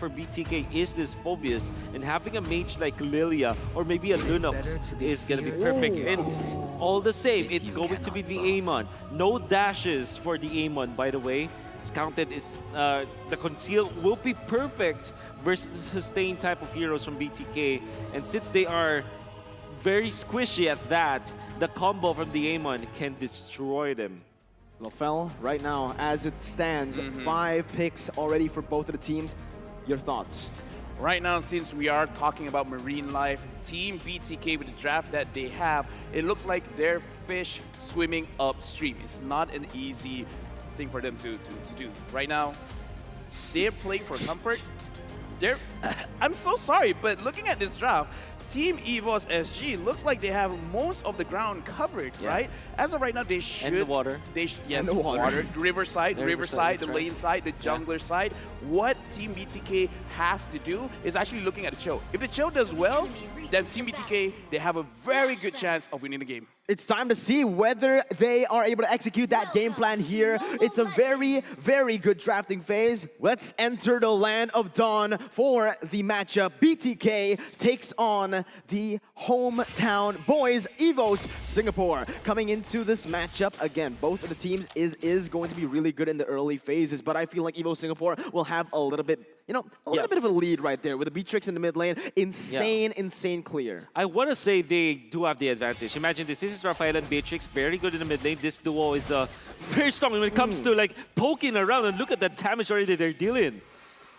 for BTK is this Phobius, and having a mage like Lilia or maybe a Lunox is going to be perfect. And all the same, it's going to be the Amon. No dashes for the Amon, by the way. It's counted as the conceal will be perfect versus the sustain type of heroes from BTK. And since they are very squishy at that, the combo from the Amon can destroy them. Lofel, right now, as it stands, 5 picks already for both of the teams. Your thoughts? Right now, since we are talking about marine life, Team BTK with the draft that they have, it looks like they're fish swimming upstream. It's not an easy thing for them to do. Right now, they're playing for comfort. I'm so sorry, but looking at this draft, Team EVOS SG looks like they have most of the ground covered, right? As of right now, they should... And the water. Yes, and the water. Riverside, the lane side, the jungler side. What Team BTK have to do is actually looking at the Cho. If the Cho does well, then Team BTK, they have a very good chance of winning the game. It's time to see whether they are able to execute that game plan here. It's a very, very good drafting phase. Let's enter the land of dawn for the matchup. BTK takes on the hometown boys, EVOS Singapore. Coming into this matchup, again, both of the teams is going to be really good in the early phases, but I feel like EVOS Singapore will have a little bit, a little bit of a lead right there with the Beatrix in the mid lane. Insane clear. I want to say they do have the advantage. Imagine this is Raphael and Beatrix, very good in the mid lane. This duo is very strong when it comes to like poking around, and look at the damage already they're dealing.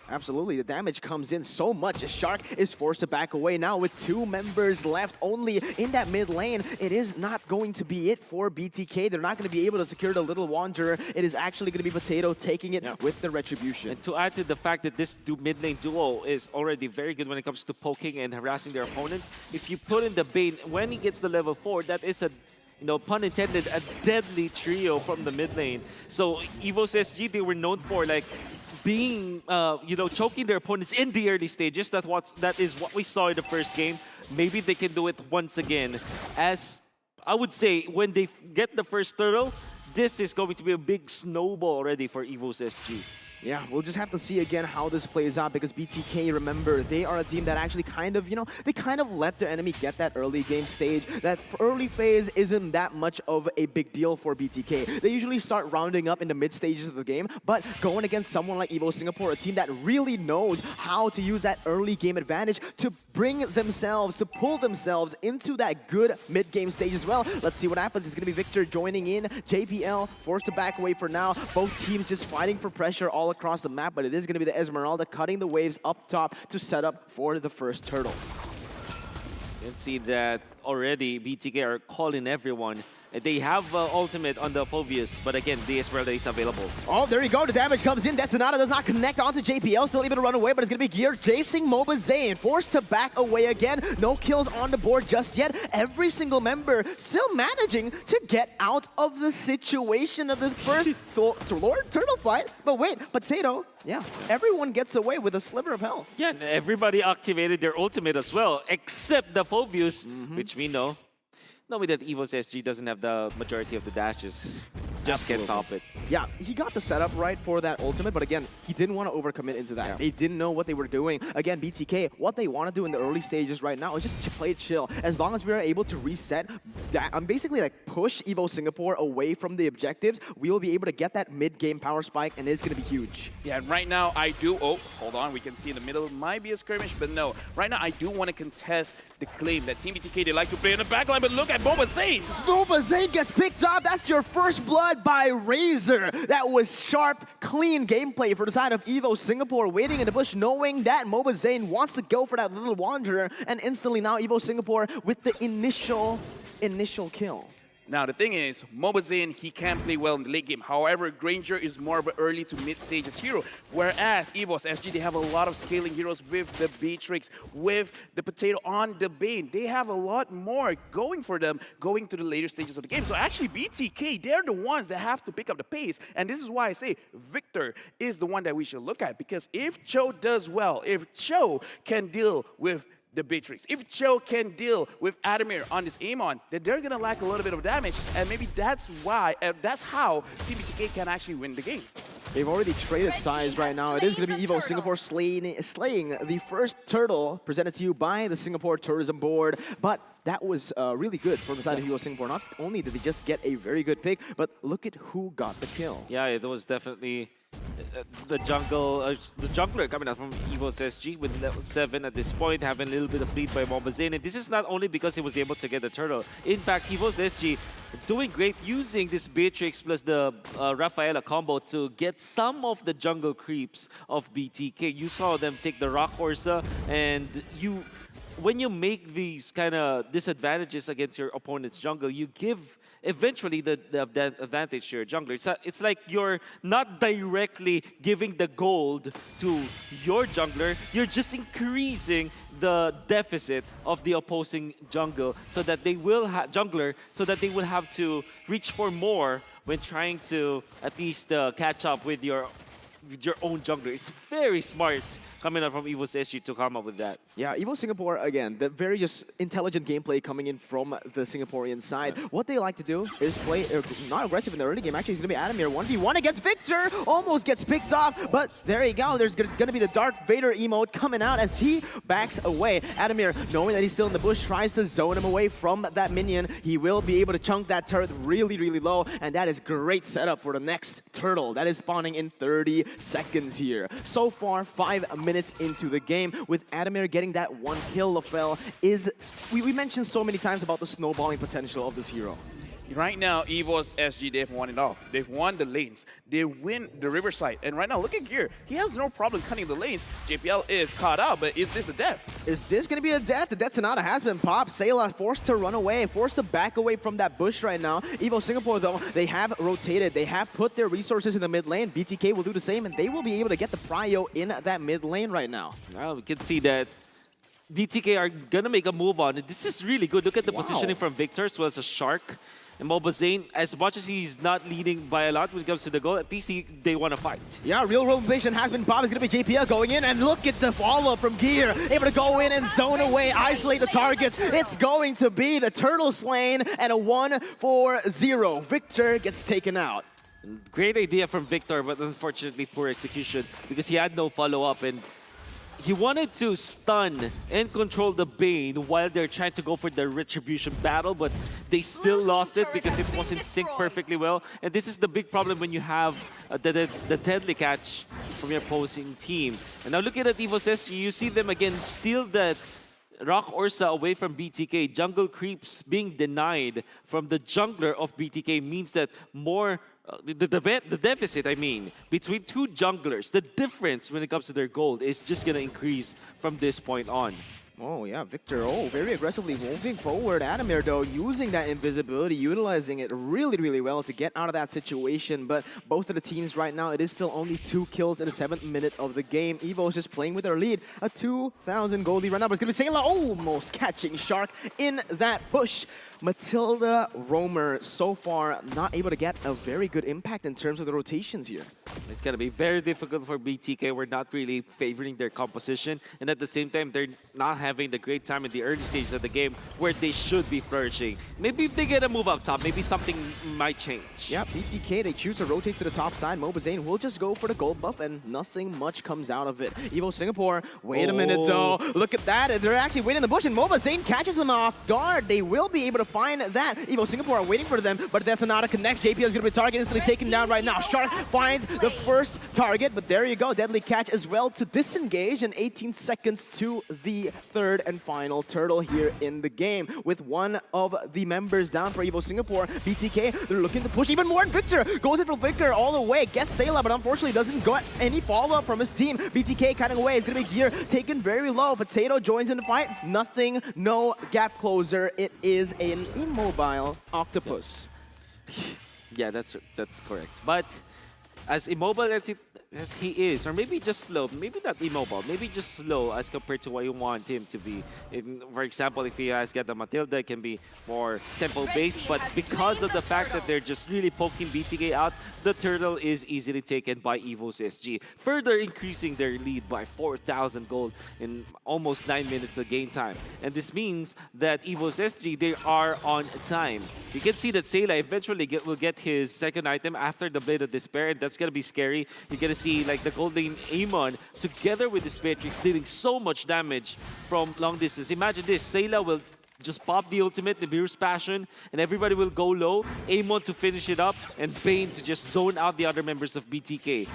Absolutely, the damage comes in so much. Shark is forced to back away now with 2 members left only in that mid lane. It is not going to be it for BTK. They're not going to be able to secure the Little Wanderer. It is actually going to be Potato taking it with the Retribution. And to add to the fact that this mid lane duo is already very good when it comes to poking and harassing their opponents, if you put in the Bane, when he gets to level 4, that is a pun intended, a deadly trio from the mid lane. So EVOS SG, they were known for like being, choking their opponents in the early stages. That is what we saw in the first game. Maybe they can do it once again. As I would say, when they get the first turtle, this is going to be a big snowball already for EVOS SG. Yeah, we'll just have to see again how this plays out, because BTK, remember, they are a team that actually they kind of let their enemy get that early game stage. That early phase isn't that much of a big deal for BTK. They usually start rounding up in the mid stages of the game, but going against someone like EVO Singapore, a team that really knows how to use that early game advantage to bring themselves, to pull themselves into that good mid game stage as well. Let's see what happens. It's going to be Victor joining in. JPL forced to back away for now. Both teams just fighting for pressure all across the map, but it is going to be the Esmeralda cutting the waves up top to set up for the first turtle. You can see that already BTK are calling everyone. They have ultimate on the Phobius, but again, the Esmeralda is available. Oh, there you go. The damage comes in. Detonata does not connect onto JPL. Still able to run away, but it's going to be Gear chasing MobaZane. Forced to back away again. No kills on the board just yet. Every single member still managing to get out of the situation of the first Lord Turtle fight. But wait, Potato, yeah, everyone gets away with a sliver of health. Yeah, and everybody activated their ultimate as well, except the Phobius, which we know. Knowing that EVOS SG doesn't have the majority of the dashes, just can't top it. Yeah, he got the setup right for that ultimate, but again, he didn't want to overcommit into that. Yeah. They didn't know what they were doing. Again, BTK, what they want to do in the early stages right now is just play chill. As long as we are able to reset, basically like push EVO Singapore away from the objectives, we will be able to get that mid-game power spike, and it's going to be huge. Yeah, right now I do, hold on, we can see in the middle, might be a skirmish, but no. Right now I do want to contest the claim that Team BTK, they like to play in the backline, but look at MobaZane. MobaZane gets picked up. That's your first blood by Razor. That was sharp, clean gameplay for the side of EVO Singapore, waiting in the bush, knowing that MobaZane wants to go for that Little Wanderer, and instantly now EVO Singapore with the initial kill. Now, the thing is, MobaZane, he can play well in the late game. However, Granger is more of an early to mid stages hero. Whereas EVOS SG, they have a lot of scaling heroes with the Beatrix, with the Potato on the Bane. They have a lot more going for them going to the later stages of the game. So actually, BTK, they're the ones that have to pick up the pace. And this is why I say Victor is the one that we should look at. Because if Cho does well, if Cho can deal with the Beatrix. If Cho can deal with Adamir on this Amon, then they're gonna lack a little bit of damage, and maybe that's why, that's how Team BTK can actually win the game. They've already traded sides right now. It is going to be EVOS Singapore slaying the first turtle presented to you by the Singapore Tourism Board. But that was really good from the side of EVOS Singapore. Not only did they just get a very good pick, but look at who got the kill. Yeah, it was definitely the jungler coming out from EVOS SG with level 7 at this point, having a little bit of lead by Mobazain. And this is not only because he was able to get the turtle. In fact, EVOS SG doing great using this Beatrix plus the Rafaela combo to get some of the jungle creeps of BTK. You saw them take the Rock Orsa, and when you make these kind of disadvantages against your opponent's jungle, you give eventually the advantage to your jungler. It's like you're not directly giving the gold to your jungler, you're just increasing the deficit of the opposing jungle so that they will have to reach for more when trying to at least catch up with your own jungler. It's very smart coming up from EVOS SG to come up with that. Yeah, EVOS Singapore, again, the very just intelligent gameplay coming in from the Singaporean side. What they like to do is play not aggressive in the early game. Actually, it's going to be Adamir 1v1 against Victor. Almost gets picked off, but there you go. There's going to be the Darth Vader emote coming out as he backs away. Adamir, knowing that he's still in the bush, tries to zone him away from that minion. He will be able to chunk that turret really, really low, and that is great setup for the next turtle. That is spawning in 30 seconds here. So far, 5 minutes into the game, with Adamir getting that one kill. Lafel is, we mentioned so many times about the snowballing potential of this hero. Right now, EVOS SG, they've won it all. They've won the lanes. They win the Riverside. And right now, look at Gear. He has no problem cutting the lanes. JPL is caught out, but is this a death? Is this going to be a death? The Death Sonata has been popped. Sayla forced to run away, forced to back away from that bush right now. EVOS Singapore, though, they have rotated. They have put their resources in the mid lane. BTK will do the same, and they will be able to get the prio in that mid lane right now. Well, we can see that BTK are going to make a move on it. This is really good. Look at the positioning from Victor as well as a Shark. And Mobazain, as much as he's not leading by a lot when it comes to the goal, at least they want to fight. Yeah, real rotation has been popped. It's going to be JPL going in, and look at the follow-up from Gear. Able to go in and zone away, isolate the targets. It's going to be the turtle slain and a 1-4-0. Victor gets taken out. Great idea from Victor, but unfortunately poor execution because he had no follow-up, and he wanted to stun and control the Bane while they're trying to go for the Retribution battle, but they still lost it because it wasn't synced perfectly well. And this is the big problem when you have the deadly catch from your opposing team. And now looking at EVOS SG, you see them again steal that Rock Orsa away from BTK. Jungle creeps being denied from the jungler of BTK means that more the deficit, I mean, between two junglers, the difference when it comes to their gold is just going to increase from this point on. Oh, yeah, Victor, very aggressively moving forward. Adamir, though, using that invisibility, utilizing it really, really well to get out of that situation. But both of the teams right now, it is still only 2 kills in the 7th minute of the game. EVO is just playing with their lead. A 2,000 gold lead right now, but it's going to be Sayla almost catching Shark in that push. Matilda Roamer, so far, not able to get a very good impact in terms of the rotations here. It's going to be very difficult for BTK. We're not really favoring their composition. And at the same time, they're not having the great time in the early stages of the game where they should be flourishing. Maybe if they get a move up top, maybe something might change. Yeah, BTK, they choose to rotate to the top side. Mobazain will just go for the gold buff, and nothing much comes out of it. EVO Singapore, wait a minute, though. Look at that. They're actually waiting in the bush, and Mobazain catches them off guard. They will be able to find that. EVO Singapore are waiting for them, but that's not a connect. JPL is going to be target instantly taken down right now. Shark finds the first target, but there you go. Deadly catch as well to disengage, and 18 seconds to the third and final turtle here in the game. With one of the members down for EVO Singapore, BTK, they're looking to push even more, and Victor goes in for Victor all the way, gets Sayla, but unfortunately doesn't get any follow-up from his team. BTK cutting away. It's going to be Gear taken very low. Potato joins in the fight. Nothing, no gap closer. It is an immobile octopus. Yeah, that's correct. But as immobile as it as he is, or maybe just slow, maybe not immobile, maybe just slow as compared to what you want him to be. For example, if he has got the Matilda, it can be more tempo-based, but because of the fact that they're just really poking BTK out, the turtle is easily taken by EVOS SG, further increasing their lead by 4,000 gold in almost 9 minutes of game time. And this means that EVOS SG, they are on time. You can see that Sayla eventually will get his second item after the Blade of Despair, and that's going to be scary. You're going to see like the Gold Lane Amon together with this Beatrix dealing so much damage from long distance. Imagine this, Sayla will just pop the ultimate, the Beerus Passion, and everybody will go low. Amon to finish it up, and Bane to just zone out the other members of BTK.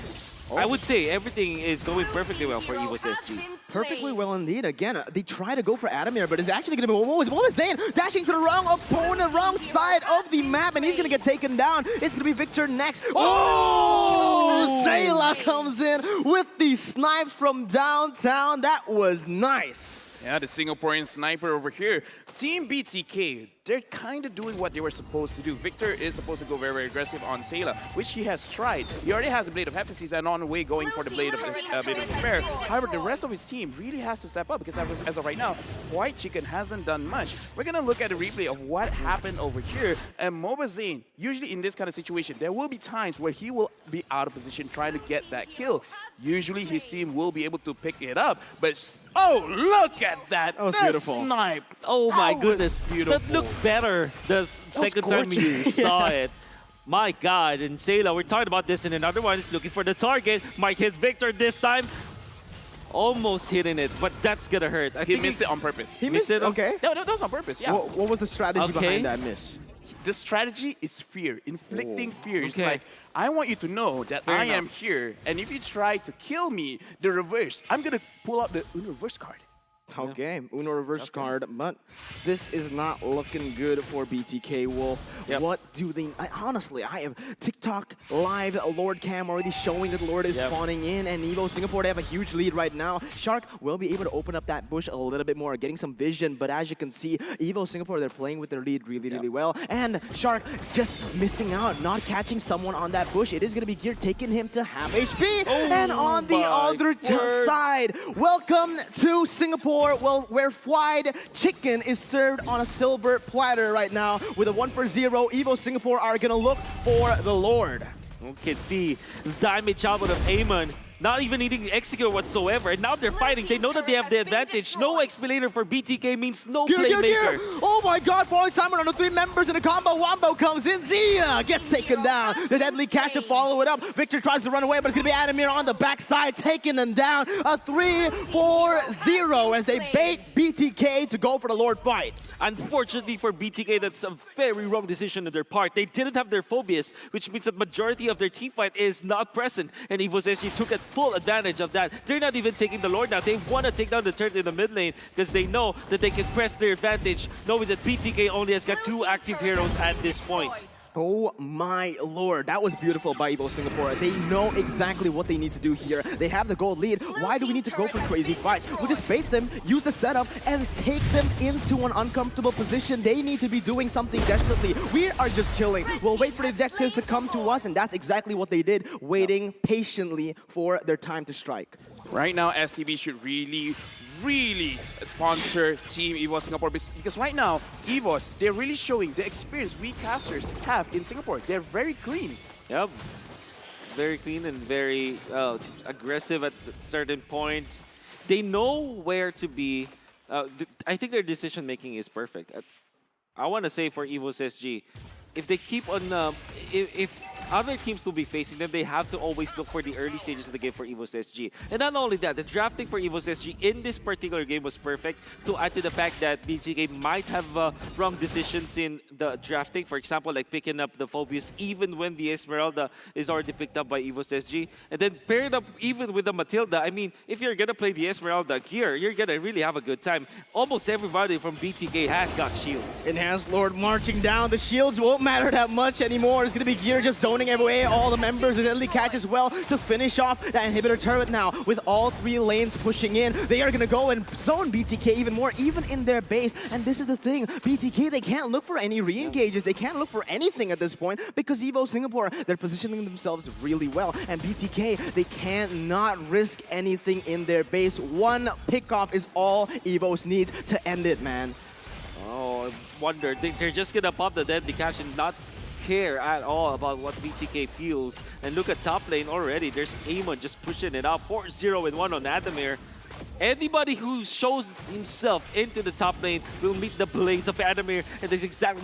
I would say everything is going perfectly well for EVOS SG. Perfectly well indeed. Again, they try to go for Adamir, but it's actually going to be what was Zayn dashing to the wrong opponent, wrong side of the map, and he's going to get taken down. It's going to be Victor next. Oh! Sayla comes in with the snipe from downtown. That was nice. Yeah, the Singaporean sniper over here. Team BTK, they're kind of doing what they were supposed to do. Victor is supposed to go very, very aggressive on Sayla, which he has tried. He already has the Blade of Heptasis and on the way going for the Blade of Despair. However, the rest of his team really has to step up because as of right now, White Chicken hasn't done much. We're going to look at a replay of what happened over here. And MOBA Zayn, usually in this kind of situation, there will be times where he will be out of position trying to get that kill. Usually his team will be able to pick it up, but oh, look at that! That was the beautiful. Snipe. Oh my goodness, beautiful. that looked better the second time you saw it. My God, and Sayla, we're talking about this, and another one is looking for the target. Might hit Victor this time. Almost hitting it, but that's gonna hurt. He missed it on purpose. He missed it? Okay. No, that was on purpose, yeah. What was the strategy behind that miss? The strategy is fear, inflicting fear. It's Okay. like, I want you to know that Fair I enough. am here, and if you try to kill me, the reverse, I'm gonna pull out the reverse card. Okay, Uno reverse card, but this is not looking good for BTK Wolf. Yep. What do they... honestly, I have TikTok live Lord Cam already showing that Lord is spawning in, and EVO Singapore, they have a huge lead right now. Shark will be able to open up that bush a little bit more, getting some vision, but as you can see, EVO Singapore, they're playing with their lead really well, and Shark just missing out, not catching someone on that bush. It is going to be Gear taking him to half HP, and on the other side, welcome to Singapore. Well, where fried chicken is served on a silver platter right now. With a 1-0, EVO Singapore are gonna look for the Lord. You can see the damage output of Amon. Not even needing to execute whatsoever. And now they're fighting. They know that they have the advantage. No explainer for BTK means no playmaker. Oh my God, Boy Simon on the 3 members in the combo. Wombo comes in. Zia gets taken down. The deadly catch to follow it up. Victor tries to run away, but it's going to be Adamir on the backside, taking them down. A 3-4-0 as they bait BTK to go for the Lord fight. Unfortunately for BTK, that's a very wrong decision on their part. They didn't have their phobias, which means that majority of their team fight is not present. And EVOS SG took full advantage of that. They're not even taking the Lord now. They want to take down the turret in the mid lane because they know that they can press their advantage, knowing that BTK only has got 2 active heroes at this point. Oh my Lord, that was beautiful by EVO Singapore. They know exactly what they need to do here. They have the gold lead. Why do we need to go for crazy fights? We'll just bait them, use the setup, and take them into an uncomfortable position. They need to be doing something desperately. We are just chilling. We'll wait for the objectives to come to us, and that's exactly what they did, waiting patiently for their time to strike. Right now, STV should really sponsor Team EVOS Singapore because right now, EVOS, they're really showing the experience we casters have in Singapore. They're very clean. Yep. Very clean and very aggressive at a certain point. They know where to be. I think their decision making is perfect. I want to say for EVOS SG, if they keep on, if other teams will be facing them, they have to always look for the early stages of the game for EVOS SG. And not only that, the drafting for EVOS SG in this particular game was perfect to add to the fact that BTK might have wrong decisions in the drafting. For example, like picking up the Phobius even when the Esmeralda is already picked up by EVOS SG. And then pair it up even with the Matilda. I mean, if you're going to play the Esmeralda gear, you're going to really have a good time. Almost everybody from BTK has got shields. Enhanced Lord marching down. The shields won't matter that much anymore. It's going to be Gear just zoning zoning away all the members. A deadly catch as well to finish off that inhibitor turret now. With all 3 lanes pushing in, they are going to go and zone BTK even more, even in their base. And this is the thing, BTK, they can't look for any re-engages. They can't look for anything at this point because EVOS Singapore, they're positioning themselves really well. And BTK, they can't not risk anything in their base. One pickoff is all EVOS needs to end it, man. Oh, I wonder. They're just going to pop the deadly cash and not care at all about what BTK feels. And look at top lane already. There's Amon just pushing it out. 4-0 and 1 on Adamir. Anybody who shows himself into the top lane will meet the blades of Adamir, and that's exactly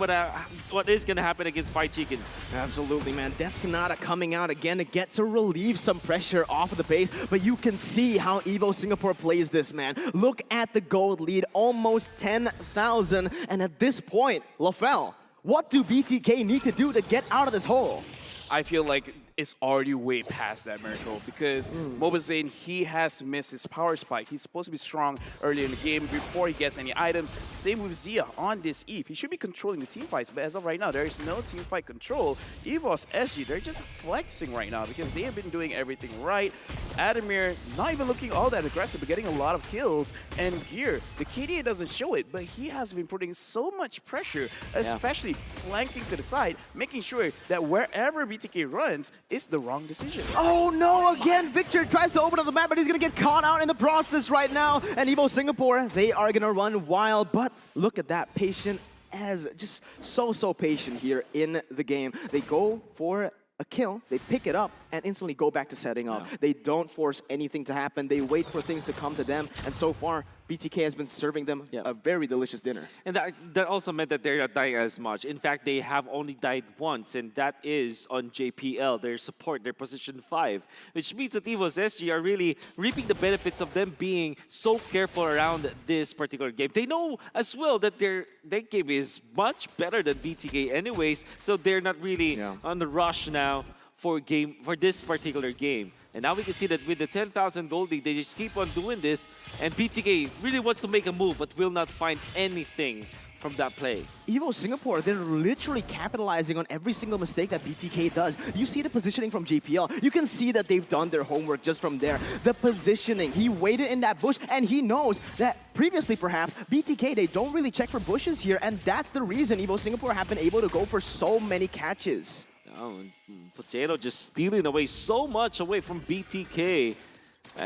what is going to happen against Fried Chicken. Absolutely, man. Death Sonata coming out again to relieve some pressure off of the base, but you can see how EVOS Singapore plays this, man. Look at the gold lead, almost 10,000, and at this point, LaFell, what do BTK need to do to get out of this hole? I feel like it's already way past that, Miracle, because Mobazane, he has missed his power spike. He's supposed to be strong early in the game before he gets any items. Same with Zia on this Eve. He should be controlling the team fights, but as of right now, there is no team fight control. EVOS SG, they're just flexing right now because they have been doing everything right. Adamir, not even looking all that aggressive, but getting a lot of kills. And Gear, the KDA doesn't show it, but he has been putting so much pressure, especially flanking to the side, making sure that wherever BTK runs, it's the wrong decision. Oh no, again, Victor tries to open up the map, but he's gonna get caught out in the process right now. And EVOS Singapore, they are gonna run wild, but look at that, patient as just so patient here in the game. They go for a kill, they pick it up, and instantly go back to setting up. They don't force anything to happen. They wait for things to come to them, and so far, BTK has been serving them a very delicious dinner. And that also meant that they're not dying as much. In fact, they have only died once, and that is on JPL, their support, their position 5, which means that EVOS SG are really reaping the benefits of them being so careful around this particular game. They know as well that their game is much better than BTK anyways, so they're not really on the rush now for this particular game. And now we can see that with the 10,000 gold lead, they just keep on doing this. And BTK really wants to make a move, but will not find anything from that play. EVOS Singapore, they're literally capitalizing on every single mistake that BTK does. You see the positioning from JPL. You can see that they've done their homework just from there. The positioning, he waited in that bush, and he knows that previously, perhaps, BTK, they don't really check for bushes here, and that's the reason EVOS Singapore have been able to go for so many catches. Oh, Potato just stealing away so much away from BTK.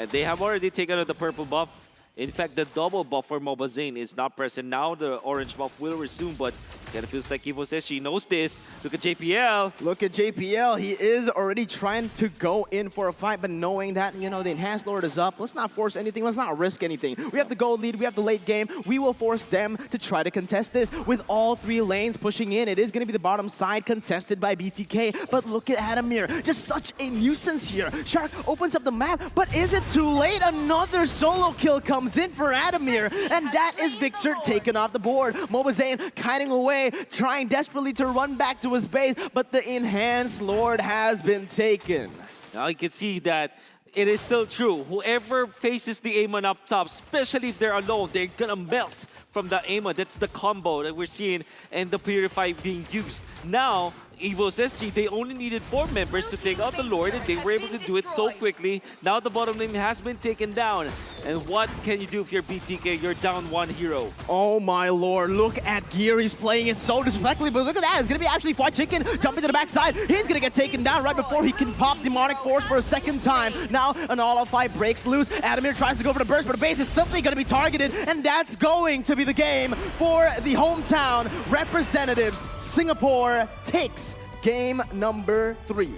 They have already taken out the purple buff. In fact, the double buff for Mobazane is not present. Now the orange buff will resume, but it feels like EVOS SG knows this. Look at JPL. Look at JPL. He is already trying to go in for a fight, but knowing that, you know, the Enhanced Lord is up. Let's not force anything. Let's not risk anything. We have the gold lead. We have the late game. We will force them to try to contest this. With all 3 lanes pushing in, it is going to be the bottom side contested by BTK. But look at Adamir. Just such a nuisance here. Shark opens up the map, but is it too late? Another solo kill comes in for Adamir, and that is Victor taken off the board. Mobazane kiting away, trying desperately to run back to his base, but the Enhanced Lord has been taken. Now you can see that it is still true. Whoever faces the Amon up top, especially if they're alone, they're gonna melt from the Amon. That's the combo that we're seeing and the Purify being used. Now, EVOS SG, they only needed 4 members to take out the Lord, and they were able to do it so quickly. Now the bottom lane has been taken down. And what can you do if you're BTK? You're down 1 hero. Oh my lord, look at Gear. He's playing it so disrespectfully, but look at that. It's going to be actually Fried Chicken jumping to the backside. He's going to get taken down right before he can pop Demonic Force for a second time. Now an all-out fight breaks loose. Adamir tries to go for the burst, but the base is simply going to be targeted, and that's going to be the game for the hometown representatives. Singapore takes game number 3.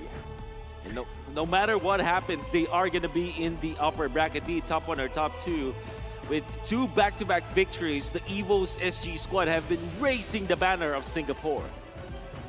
And no matter what happens, they are going to be in the upper bracket, the top 1 or top 2. With 2 back-to-back victories, the EVOS SG squad have been raising the banner of Singapore.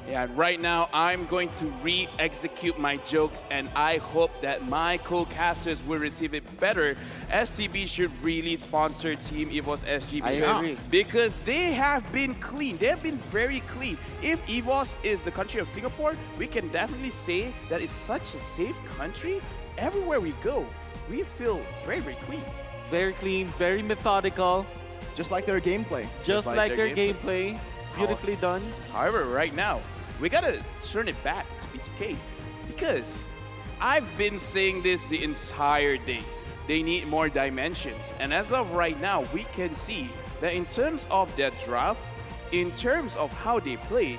Yeah, right now I'm going to re-execute my jokes, and I hope that my co-casters will receive it better. STB should really sponsor Team EVOS SG because they have been clean. They have been very clean. If EVOS is the country of Singapore, we can definitely say that it's such a safe country. Everywhere we go, we feel very, very clean. Very clean, very methodical. Just like their gameplay. Just like their gameplay. Beautifully done. However, right now, we gotta turn it back to BTK. Because I've been saying this the entire day. They need more dimensions. And as of right now, we can see that in terms of their draft, in terms of how they play,